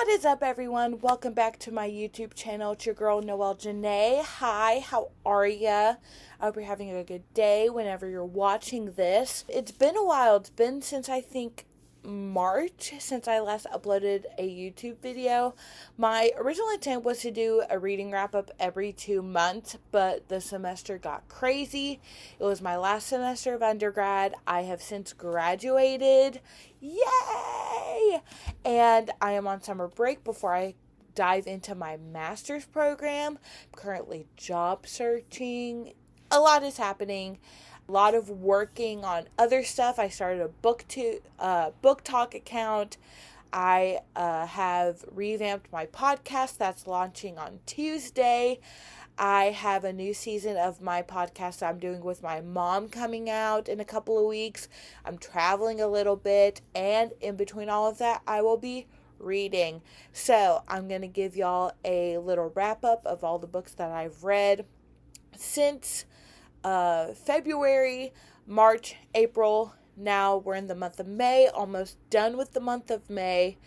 What is up, everyone? Welcome back to my YouTube channel. It's your girl, Noelle Janae. Hi, how are ya? I hope you're having a good day whenever you're watching this. It's been a while. It's been since, I think, March since I last uploaded a YouTube video. My original intent was to do a reading wrap-up every 2 months, but the semester got crazy. It was my last semester of undergrad. I have since graduated. Yay! And I am on summer break before I dive into my master's program. I'm currently job searching. A lot is happening. A lot of working on other stuff. I started a book talk account. I have revamped my podcast that's launching on Tuesday. I have a new season of my podcast I'm doing with my mom coming out in a couple of weeks. I'm traveling a little bit, and in between all of that, I will be reading. So I'm going to give y'all a little wrap up of all the books that I've read since February, March, April. Now we're in the month of May, almost done with the month of May,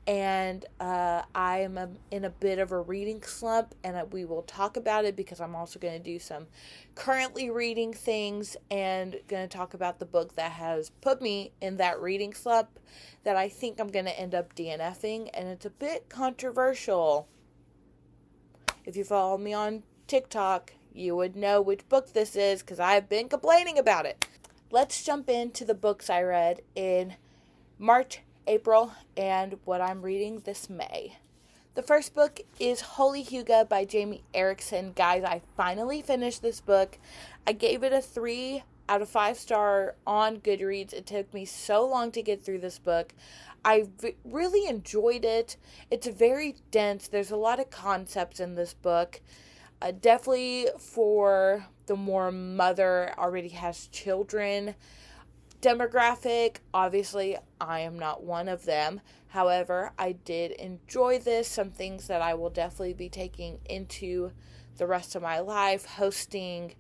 and I am in a bit of a reading slump, and we will talk about it because I'm also going to do some currently reading things and going to talk about the book that has put me in that reading slump that I think I'm going to end up DNFing, and it's a bit controversial. If you follow me on TikTok, you would know which book this is because I've been complaining about it. Let's jump into the books I read in March, April, and what I'm reading this May. The first book is Holy Hygge by Jamie Erickson. Guys, I finally finished this book. I gave it a 3 out of 5 star on Goodreads. It took me so long to get through this book. I really enjoyed it. It's very dense. There's a lot of concepts in this book. Definitely for the more mother already has children demographic. Obviously, I am not one of them. However, I did enjoy this. Some things that I will definitely be taking into the rest of my life, hosting,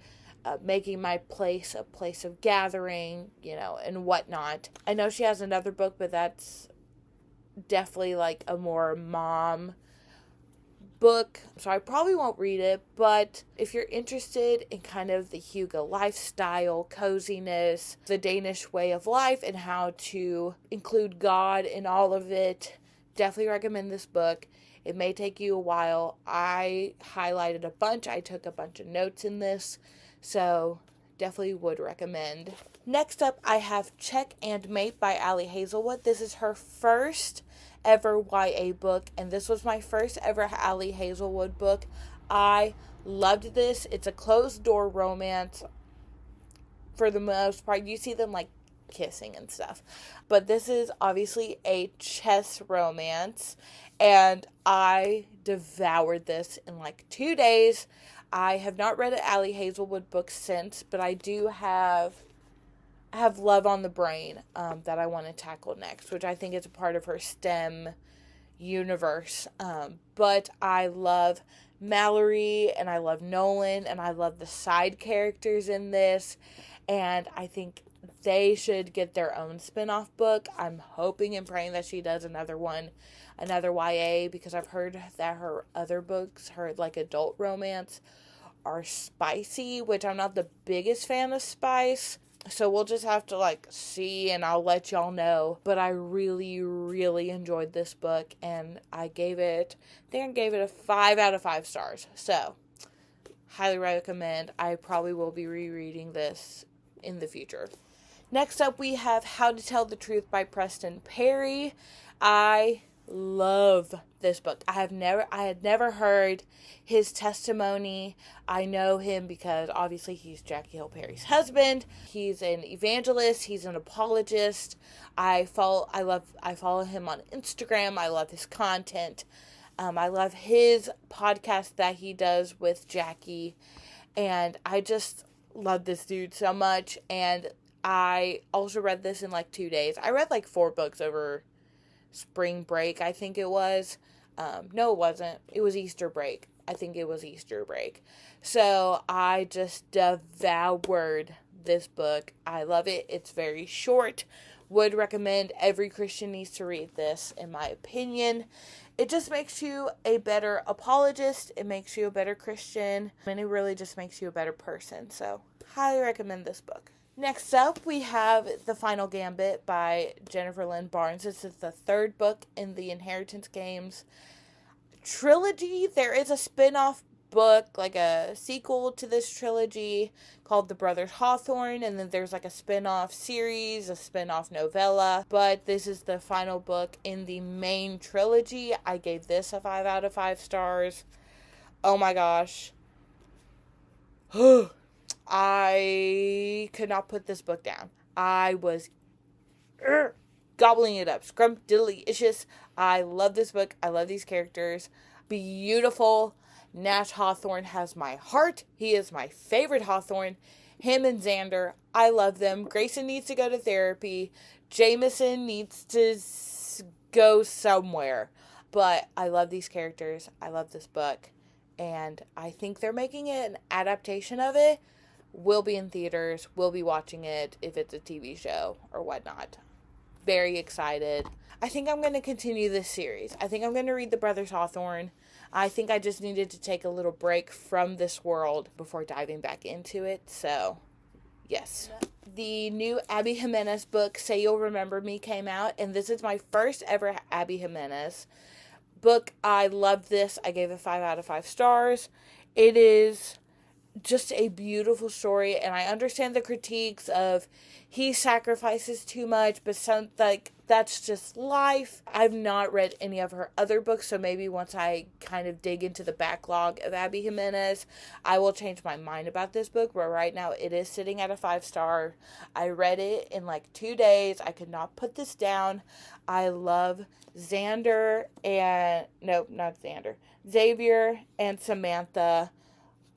making my place a place of gathering, and whatnot. I know she has another book, but that's definitely like a more mom book, so I probably won't read it, but if you're interested in kind of the Hygge lifestyle, coziness, the Danish way of life, and how to include God in all of it, definitely recommend this book. It may take you a while. I highlighted a bunch. I took a bunch of notes in this, so definitely would recommend. Next up, I have Check and Mate by Hazelwood. This is her first ever YA book, and this was my first ever Hazelwood book. I loved this. It's a closed door romance for the most part. You see them like kissing and stuff, but this is obviously a chess romance, and I devoured this in like 2 days. I have not read an Hazelwood book since, but I do have Love on the Brain that I want to tackle next, which I think is a part of her STEM universe. But I love Mallory, and I love Nolan, and I love the side characters in this, and I think they should get their own spin-off book. I'm hoping and praying that she does another YA, because I've heard that her other books, her like adult romance, are spicy, which I'm not the biggest fan of spice. So we'll just have to see, and I'll let y'all know. But I really, really enjoyed this book, and I gave it a 5 out of 5 stars. So highly recommend. I probably will be rereading this in the future. Next up, we have How to Tell the Truth by Preston Perry. I love this book. I had never heard his testimony. I know him because obviously he's Jackie Hill Perry's husband. He's an evangelist. He's an apologist. I follow him on Instagram. I love his content. I love his podcast that he does with Jackie, and I just love this dude so much. And I also read this in 2 days. I read 4 books over spring break, I think it was. No, it wasn't. It was Easter break. I think it was Easter break. So I just devoured this book. I love it. It's very short. Would recommend. Every Christian needs to read this, in my opinion. it just makes you a better apologist. It makes you a better Christian. And it really just makes you a better person. So, highly recommend this book. Next up, we have The Final Gambit by Jennifer Lynn Barnes. This is the third book in the Inheritance Games trilogy. There is a spin-off book, like a sequel to this trilogy called The Brothers Hawthorne, and then there's like a spin-off series, a spin-off novella, but this is the final book in the main trilogy. I gave this a 5 out of 5 stars. Oh my gosh. I could not put this book down. I was gobbling it up. Scrumptiddly-icious. I love this book. I love these characters. Beautiful. Nash Hawthorne has my heart. He is my favorite Hawthorne. Him and Xander, I love them. Grayson needs to go to therapy. Jameson needs to go somewhere. But I love these characters. I love this book. And I think they're making an adaptation of it. We'll be in theaters. We'll be watching it if it's a TV show or whatnot. Very excited. I think I'm going to continue this series. I think I'm going to read The Brothers Hawthorne. I think I just needed to take a little break from this world before diving back into it. So, yes. The new Abby Jimenez book, Say You'll Remember Me, came out. And this is my first ever Abby Jimenez book. I love this. I gave it 5 out of 5 stars. It is just a beautiful story. And I understand the critiques of he sacrifices too much, but that's just life. I've not read any of her other books, so maybe once I kind of dig into the backlog of Abby Jimenez, I will change my mind about this book, but right now it is sitting at a 5-star. I read it in like 2 days. I could not put this down. I love Xavier and Samantha.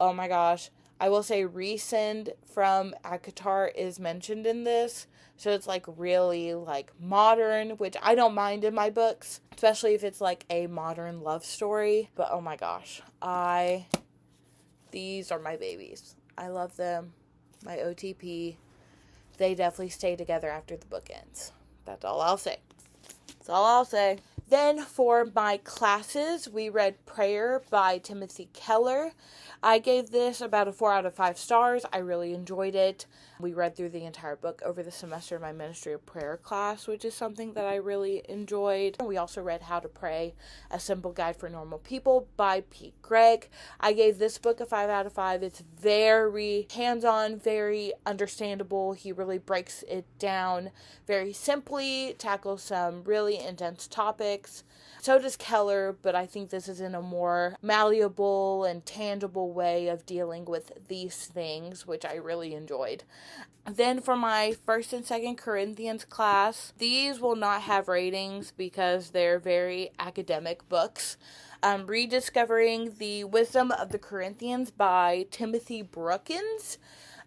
Oh my gosh. I will say Resend from ACOTAR is mentioned in this. So it's like really like modern, which I don't mind in my books, especially if it's like a modern love story. But oh my gosh, these are my babies. I love them. My OTP. They definitely stay together after the book ends. That's all I'll say. That's all I'll say. Then for my classes, we read Prayer by Timothy Keller. I gave this about a 4 out of 5 stars. I really enjoyed it. We read through the entire book over the semester in my Ministry of Prayer class, which is something that I really enjoyed. We also read How to Pray, A Simple Guide for Normal People by Greig. I gave this book a 5 out of 5. It's very hands-on, very understandable. He really breaks it down very simply, tackles some really intense topics. So does Keller, but I think this is in a more malleable and tangible way of dealing with these things, which I really enjoyed. Then for my 1st and 2nd Corinthians class, these will not have ratings because they're very academic books. Rediscovering the Wisdom of the Corinthians by Timothy Brookins.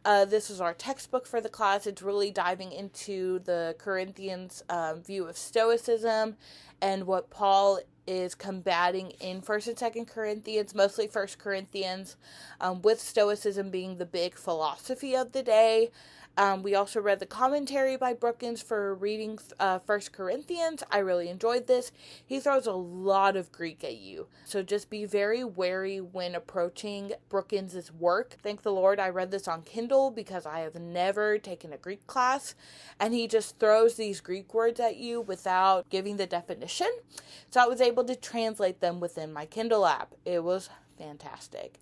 This is our textbook for the class. It's really diving into the Corinthians' view of Stoicism and what Paul is combating in 1st and 2nd Corinthians, mostly 1st Corinthians, with Stoicism being the big philosophy of the day. We also read the commentary by Brookins for reading 1st Corinthians. I really enjoyed this. He throws a lot of Greek at you, so just be very wary when approaching Brookins' work. Thank the Lord I read this on Kindle because I have never taken a Greek class, and he just throws these Greek words at you without giving the definition, so I was able to translate them within my Kindle app. It was fantastic.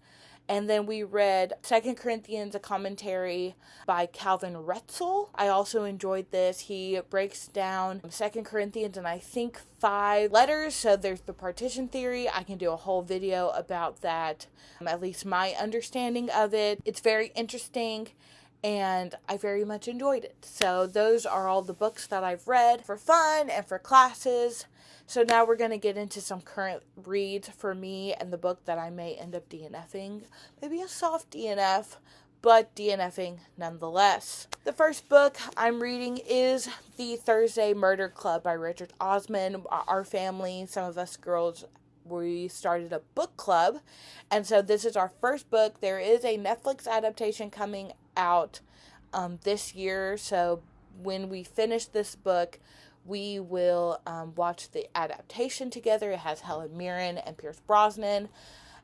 And then we read 2 Corinthians, a commentary by Calvin Retzel. I also enjoyed this. He breaks down 2 Corinthians in, I think, 5 letters. So there's the partition theory. I can do a whole video about that, at least my understanding of it. It's very interesting, and I very much enjoyed it. So those are all the books that I've read for fun and for classes. So now we're going to get into some current reads for me and the book that I may end up DNFing. Maybe a soft DNF, but DNFing nonetheless. The first book I'm reading is The Thursday Murder Club by Richard Osman. Our family, some of us girls, we started a book club, and so this is our first book. There is a Netflix adaptation coming out this year, so when we finish this book, we will watch the adaptation together. It has Helen Mirren and Pierce Brosnan,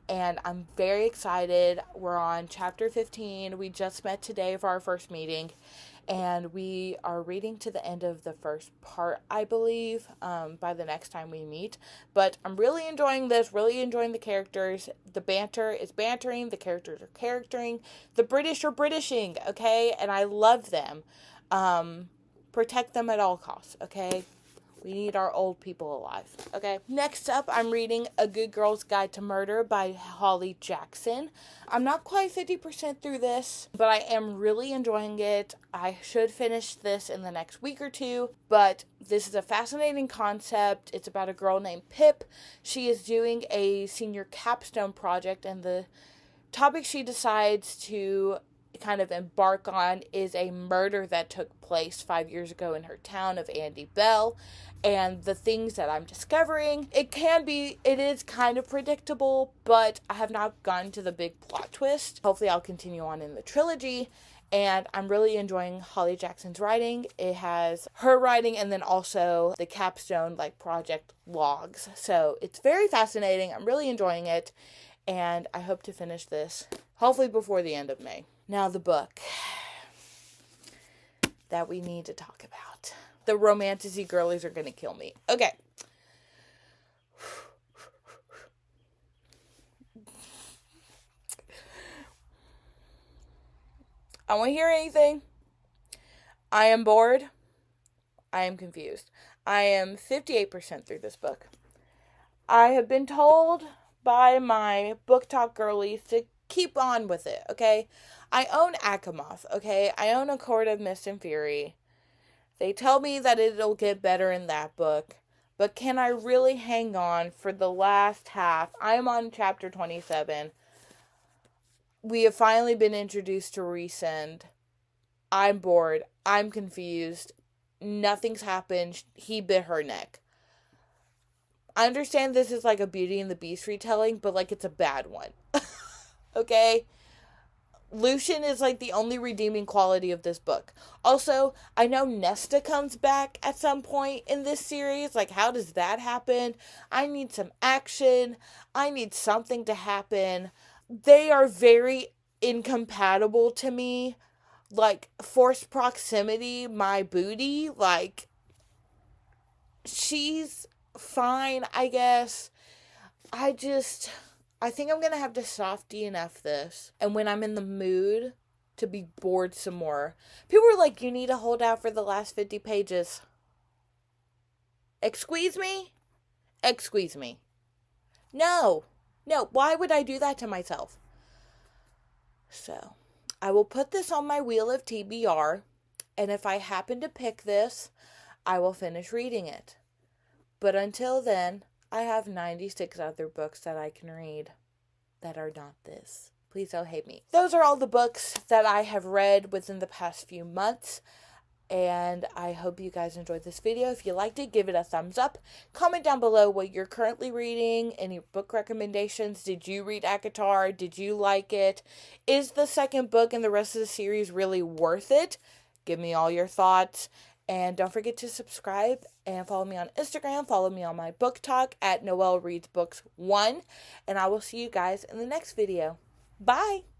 and I'm very excited. We're on chapter 15. We just met today for our first meeting, and we are reading to the end of the first part, I believe, by the next time we meet. But I'm really enjoying this, really enjoying the characters. The banter is bantering, the characters are charactering, the British are Britishing, okay? And I love them. Protect them at all costs, okay? We need our old people alive, okay? Next up, I'm reading A Good Girl's Guide to Murder by Holly Jackson. I'm not quite 50% through this, but I am really enjoying it. I should finish this in the next week or two, but this is a fascinating concept. It's about a girl named Pip. She is doing a senior capstone project, and the topic she decides to kind of embark on is a murder that took place 5 years ago in her town of Andy Bell. And the things that I'm discovering, it is kind of predictable, but I have not gotten to the big plot twist. Hopefully I'll continue on in the trilogy, and I'm really enjoying Holly Jackson's writing. It has her writing and then also the capstone project logs. So it's very fascinating. I'm really enjoying it, and I hope to finish this hopefully before the end of May. Now the book that we need to talk about. The romanticy girlies are going to kill me. Okay. I won't hear anything. I am bored. I am confused. I am 58% through this book. I have been told by my book talk girlies to keep on with it, okay? I own Akamoth, okay? I own A Court of Mist and Fury. They tell me that it'll get better in that book, but can I really hang on for the last half? I am on chapter 27. We have finally been introduced to Resend. I'm bored. I'm confused. Nothing's happened. He bit her neck. I understand this is like a Beauty and the Beast retelling, but it's a bad one. Okay? Lucian is the only redeeming quality of this book. Also, I know Nesta comes back at some point in this series. How does that happen? I need some action. I need something to happen. They are very incompatible to me. Forced proximity, my booty. She's fine, I guess. I think I'm going to have to soft DNF this. And when I'm in the mood to be bored some more. People are like, you need to hold out for the last 50 pages. Excuse me? Excuse me. No. Why would I do that to myself? So, I will put this on my wheel of TBR. And if I happen to pick this, I will finish reading it. But until then, I have 96 other books that I can read that are not this. Please don't hate me. Those are all the books that I have read within the past few months. And I hope you guys enjoyed this video. If you liked it, give it a thumbs up. Comment down below what you're currently reading. Any book recommendations. Did you read ACOTAR? Did you like it? Is the second book and the rest of the series really worth it? Give me all your thoughts. And don't forget to subscribe and follow me on Instagram. Follow me on my book talk at Noelle Reads Books 1. And I will see you guys in the next video. Bye!